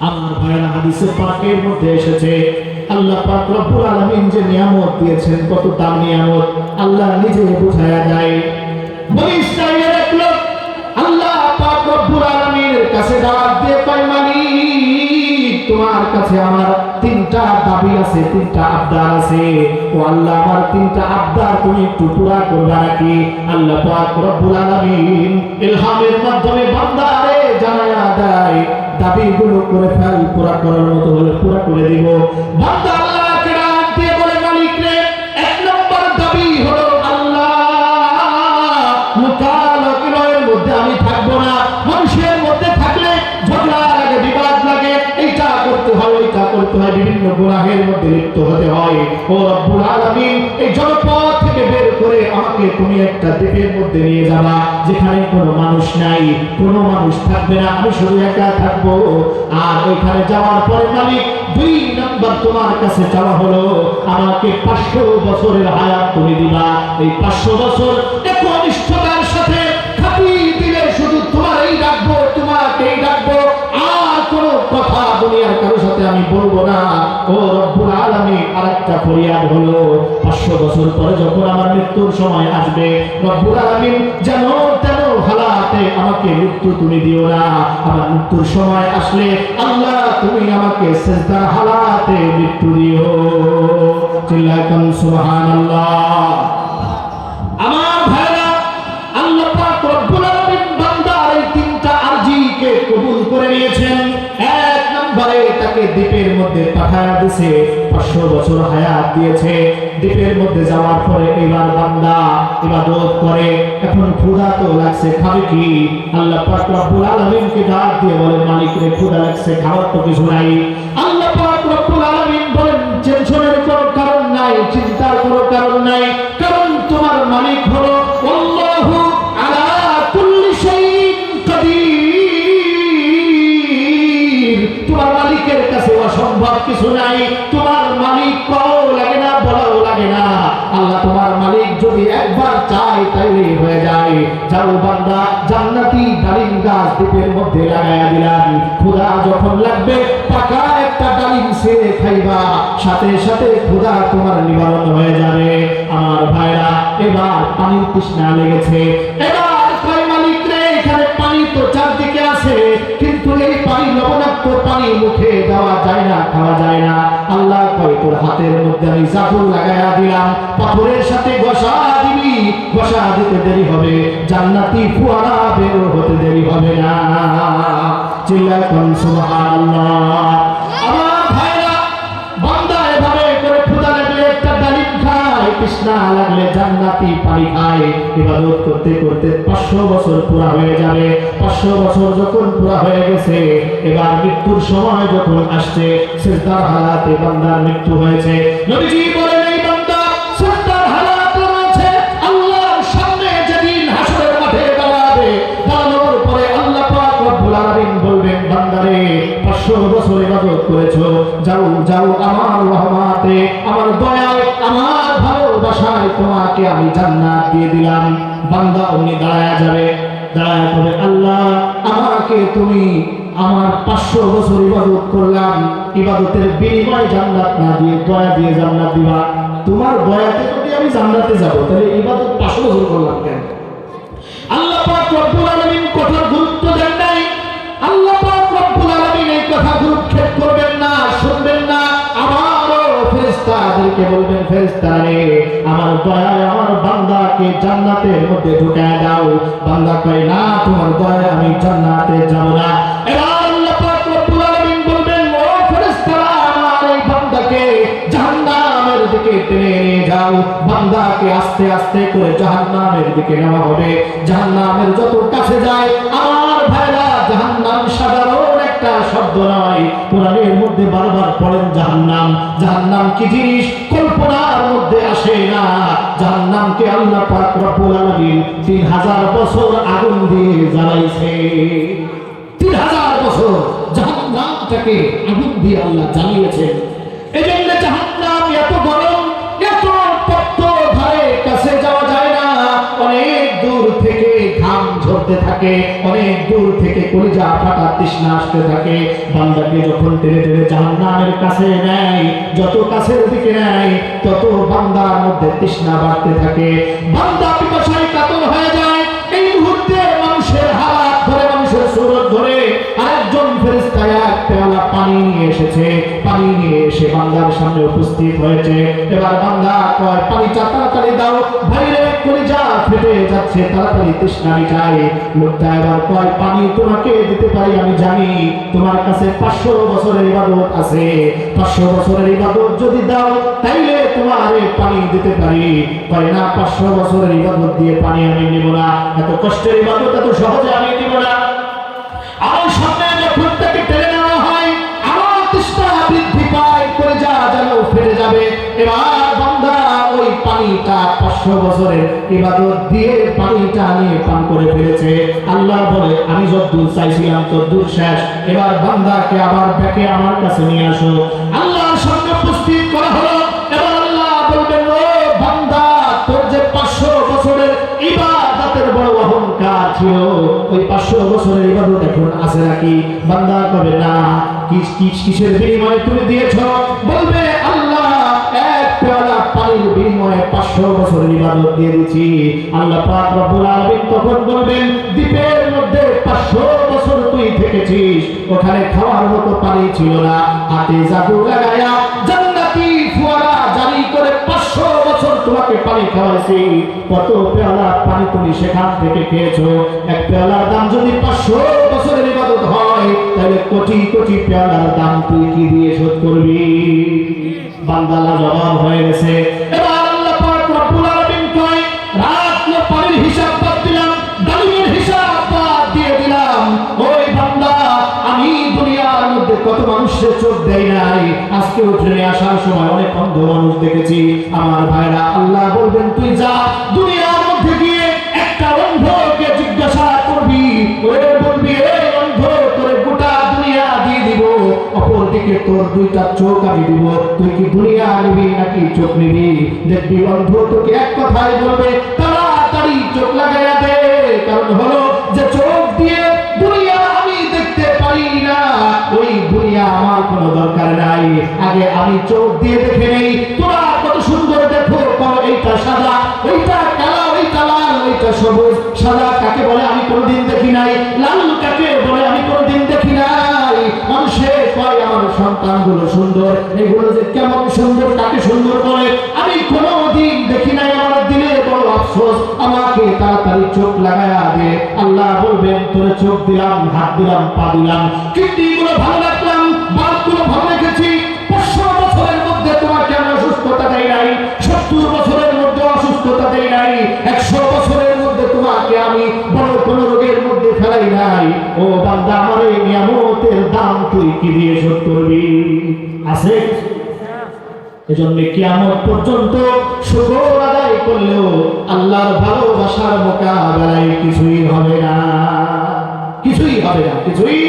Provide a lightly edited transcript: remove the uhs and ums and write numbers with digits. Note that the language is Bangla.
আমার ভাইরা, হাদিসে পাকের মধ্যে এসেছে আল্লাহ পাক রব্বুল আলামিন যে নিয়ামত দিয়েছেন, কত দাম নিয়ামত আল্লাহ নিজে বোঝায়া যায়। বনি ইসরাইলের এক লোক আল্লাহ পাক রব্বুল আলামিনের কাছে দাওয়াত দিয়ে কয়, মালিক তোমার কাছে আমার তিনটা দাবি আছে, তিনটা আবদার আছে। ও আল্লাহ, আমার তিনটা আবদার তুমি একটু পুরা করবে নাকি? আল্লাহ পাক রব্বুল আলামিন ইলহামের মাধ্যমে বান্দারে জানায়া দেয়, দাবিগুলো করে ফেল, পুরা করার মতো হলে পুরা করে দিব। বান্দা আল্লাহকে ডাক দিয়ে বলে, মালিক রে, এক নম্বর দাবি হলো আল্লাহ, মুকালকিনের মধ্যে আমি থাকবো না। মানুষের মধ্যে থাকলে ঝগড়া লাগে, বিবাদ লাগে, এইটা করতে হয়, ওইটা করতে হয়, বিভিন্ন গুনাহের মধ্যে লিপ্ত হতে হয়। ও রব্বুল আলামিন, এই জনপদ থেকে বের করে আমাকে তুমি একটা দ্বীপের মধ্যে নিয়ে যাবা, যেখানে কোনো মানুষ নাই, কোনো মানুষ থাকবে না, আমি শুধু একা থাকবো। আর ওইখানে যাওয়ার পরে মালিক, দুই নাম্বার তোমার কাছে চাওয়া হলো আমাকে 500 বছরের হায়াত তুমি দিবা। এই 500 বছর একনিষ্ঠতার সাথে খাঁটি দিলে শুধু তোমারই ডাকবো, তোমাকেই ডাকবো, আর কোনো কথা দুনিয়ার কারোর সাথে আমি বলবো না। ও রব্বুল আলামিন, আরেকটা ফরিয়াদ হলো 500 বছর পরে যখন আমার মৃত্যুর সময় আসবে, রব্বুল আলামিন যেন তেন হালাতে আমাকে মৃত্যু তুমি দিও না। আমার মৃত্যুর সময় আসলে আল্লাহ তুমি আমাকে সিজদার হালাতে মৃত্যু দিও। চিল্লাকাম সুবহানাল্লাহ। আমার ভাইরা, আল্লাহ পাক রব্বুল আলামিন বান্দার এই তিনটা আরজিকে কবুল করে নিয়েছেন। এক নম্বরে তাকে দ্বীপের মধ্যে পাঠায়া দিয়েছে, 500 বছর হায়াত দিয়েছে। দ্বীপের মধ্যে যাওয়ার পরে এবার বান্দা ইবাদত করে, এখন ক্ষুধা তো লাগছে, খাবে কি? আল্লাহ পাক রব্বুল আলামিনকে ডাক দিয়ে বলেন, মালিক রে, ক্ষুধা লাগছে, খাওয়ার তো কিছু নাই। আল্লাহ পাক রব্বুল আলামিন বলেন, টেনশনের কোনো কারণ নাই, চিন্তার কোনো কারণ নাই, কারণ তোমার মালিক হলো আল্লাহু আলা কুল্লি শাইইন কাদির। তোমার মালিকের কাছে অসম্ভব কিছু নাই। তোমার মালিক কও লাগে না, বলাও লাগে না। আল্লাহ তোমার মালিক যদি একবার চায় তাইলে হয়ে যায়। যাও বান্দা, জান্নাতি ডালিম গাছ দ্বীপের মধ্যে লাগায়া দিলাম। ক্ষুধা যখন লাগবে পাকা একটা ডালিম ছেড়ে খাইবা, সাথে সাথে ক্ষুধা তোমার নিবারণ হয়ে যাবে। আমার ভাইরা, এবার পানির তৃষ্ণা লেগেছে। এবার কয়, মালিক রে, এখানে পানি তো চারদিকে আছে, কিন্তু এই পানি লবণাক্ত পানি মুখে দেওয়া যায় না, খাওয়া যায় না। আল্লাহ কয়, তোর হাতের মধ্যে আমি জাদু লাগায়া দিলাম, পাথরের সাথে ঘষা দিবি, ঘষা দিতে দেরি হবে, জান্নাতি ফুয়ারা বের হতে দেরি হবে না। চিল্লাকুন সুবহানাল্লাহ। আমার ভাইরা, বান্দা এভাবে করে ক্ষুধা লাগলে একটা ডালিম খায়, তৃষ্ণা লাগলে জান্নাতি পানি খায়। ইবাদত করতে করতে 500 বছর পুরা হয়ে যাবে। 500 বছর যখন পুরা হয়ে গেছে, এবার মৃত্যুর সময় যখন আসছে, সিজদার হালাতে বান্দার মৃত্যু হয়েছে। নবীজি বলেন, এই বান্দা সিজদার হালাতে রয়েছে, আল্লাহর সামনে যেদিন হাসরের মাঠে দাঁড়াবে, দাঁড়ানোর পরে আল্লাহ পাক রব্বুল আলামিন বলবেন, বান্দারে, 500 বছর ইবাদত করেছো, যাও যাও, আমার রহমতে, আমার দয়ায়, আমার ভালোবাসায় তোমাকে আমি জান্নাত দিয়ে দিলাম। বান্দা অমনি দাঁড়ায়া যাবে, দাঁড়ায়া করে, আল্লাহ আমাকে তুমি আমার 500 বছর ইবাদত করলাম, ইবাদতের বিনিময়ে জান্নাত না দিয়ে দয়া দিয়ে জান্নাত দিবা। তোমার দয়াতে যদি আমি জান্নাতে যাব, তাহলে ইবাদত 500 বছর করলাম কেন? আল্লাহ পাক রব্বুল আলামিন কথার গুরুত্ব দেন নাই। আল্লাহ পাক রব্বুল আলামিন এই কথা গুরুক্ষেপ করবেন না, শুনবেন না। আমারও ফেরেশতাদেরকে বলবেন, ফেরেশতারা রে, আমার দয়ায় আমার বান্দাকে জান্নাতের মধ্যে ঢুকায় দাও। বান্দা কয়, না, তোমার দয়ায় আমি জান্নাতে যাব না। এবার আল্লাহ পাক রব্বুল আলামিন বলবেন, ও ফেরেশতারা, আমার এই বান্দাকে জাহান্নামের দিকে টেনে নিয়ে যাও। বান্দাকে আস্তে আস্তে করে জাহান্নামের দিকে নেওয়া হবে। জাহান্নামের যত কাছে যায়, আমার ভাইরা, জাহান্নাম সাধারণ একটা শব্দ নয়। কোরআনের মধ্যে বারবার পড়েন জাহান্নাম। জাহান্নাম কি জিনিস কল্পনার মধ্যে আসে না। জাহান্নামকে আল্লাহ পাক রব্বুল আলামিন 3000 বছর আগুন দিয়ে জ্বালাইছে। 3000 বছর জাহান্নামটাকে আগুন দিয়ে আল্লাহ জ্বালিয়েছেন। এজন্য জাহান্নাম এত গরম, এত তপ্ত, ধারে কাছে যাওয়া যায় না। অনেক দূর থেকে ঘাম ঝরতে থাকে, অনেক দূর থেকে কলিজা ফাটা তৃষ্ণা আসতে থাকে। বান্দাকে যখন টেনে টেনে জাহান্নামের কাছে নেয়, যত কাছের দিকে নেয় তত বান্দার মধ্যে তৃষ্ণা বাড়তে থাকে। বান্দা পিপাসায় কাতর হয়ে যায়। এই মুহূর্তে মানুষের হাত ধরে, মানুষের সুরত ধরে আরেকজন ফেরেশতা এক পেয়ালা পানি নিয়ে এসেছে। পানি নিয়ে এসে বান্দার সামনে উপস্থিত হয়েছে। এবার বান্দা কয়, পানিটা তাড়াতাড়ি দাও, ভাইরে কলিজা ফেটে যাচ্ছে, তাড়াতাড়ি তৃষ্ণা মিটাই। লোকটা এবার কয়, পানি তোমাকে দিতে পারি, আমি জানি তোমার কাছে 500 বছরের ইবাদত আছে, 500 বছরের ইবাদত যদি দাও তাইলে তোমার পানি দিতে পারি। কয় না, 500 বছরের ইবাদত দিয়ে পানি আমি নিব না, এত কষ্টের ইবাদত এত সহজে আমি নিব না। আর সামনে যখন তাকে টেনে নেওয়া হয়, আমার তৃষ্ণা বৃদ্ধি পায়, কলিজা যেন ফেটে যাবে। এবার বান্দা ওই পানিটা 500 বছরের ইবাদত দিয়ে পানিটা নিয়ে পান করে ফেলেছে। আল্লাহ বলে, আমি যতদূর চাইছিলাম ততদূর শেষ, এবার বান্দাকে আবার ডেকে আমার কাছে নিয়ে আসো। আল্লাহর সামনে উপস্থিত করা হলো। এবার আল্লাহ বলবেন, ও বান্দা, তোর যে 500 বছরের ইবাদতের বড় অহংকার ছিল, ওই 500 বছরের ইবাদত এখন আছে নাকি? বান্দা কবে না। কিসের বিনিময়ে তুমি দিয়েছো? বলবে, আল্লাহ এক পেয়ালা পানির বিনিময়ে 500 বছরের ইবাদত দিয়ে দিয়েছি। আল্লাহ পাক রব্বুল আলামিন তখন বলবেন, দ্বীপের মধ্যে 500 বছর তুই থেকেছিস, ওখানে খাওয়ার মতো পানি ছিল না, হাতে জাদু লাগায়া জান্নাতি ফোয়ারা জারি করে 500 বছর তোমাকে পানি খাওয়াইছি। কত পেয়ালা পানি তুমি সেখান থেকে খেয়েছো? এক পেয়ালার দাম যদি 500 বছরের ইবাদত হয়, তাহলে কোটি কোটি পেয়ালার দাম তুই কি দিয়ে শোধ করবি? বান্দা জবাব হয়ে গেছে। এবার আল্লাহ পাক রব্বুল আলামিন কয়, রাতলে পানির হিসাব বাদ দিলাম, ডালিমের হিসাব বাদ দিয়ে দিলাম। ওই বান্দা, আমি দুনিয়ার মধ্যে কত মানুষের চোখ দেই নাই, আজকে ট্রেনে আসার সময় অনেক অন্ধ মানুষ দেখেছি। আমার ভাইরা, আল্লাহ বলবেন, তুই যা দুনিয়ার মধ্যে গিয়ে একটা অন্ধকে জিজ্ঞাসা করবি, ওরে বলবি, এই অন্ধ, তোরে গোটা দুনিয়া দিয়ে দিব, অপরদিকে তোর দুইটা চোখ আমি দিব, তুই কি দুনিয়া নিবি নাকি চোখ নিবি? দেখবি অন্ধ তোকে এক কথাই বলবে, তাড়াতাড়ি চোখ লাগাইয়া দে। কারণ হলো যে চোখ দিয়ে দুনিয়া আমি দেখতে পারি না, ওই দুনিয়া আমার কোনো দরকার নাই, আগে আমি চোখ দিয়ে দেখে নেই তোরা কত সুন্দর দেখো, এইটা সাদা, ওইটা কালো, ওইটা লাল, ওইটা সবুজ। সাদা কাকে বলে আমি কোনোদিন দেখি নাই, লাল কাকে বলে আমি কোনোদিন দেখি নাই। মানুষের কয় আমার সন্তানগুলো সুন্দর, এগুলো যে কেমন সুন্দর, কাকে সুন্দর বলে আমি কোনোদিন দেখি নাই। আমার দিলে বড় আফসোস, আমাকে তাড়াতাড়ি চোখ লাগায়া দে। আল্লাহ বলবেন, তোরে চোখ দিলাম, হাত দিলাম, পা দিলাম, কিডনিগুলো ভালো রাখলাম, বাতগুলো ভালো রেখেছি, 500 বছরের মধ্যে তোমাকে আমি অসুস্থতা দেই নাই, 70 বছরের মধ্যে অসুস্থতা দেই নাই, 100 বছরের মধ্যে তোমাকে আমি বড় কোনো রোগের মধ্যে ফেলাই নাই। ও বান্দা, আমার এই নিয়ামতের দাম তুই কি দিয়ে শোধ করবি? আছে? এজন্য কিয়ামত পর্যন্ত শুকর আদায় করলেও আল্লাহর ভালোবাসার মোকাবেলায় কিছুই হবে না, কিছুই হবে না, কিছুই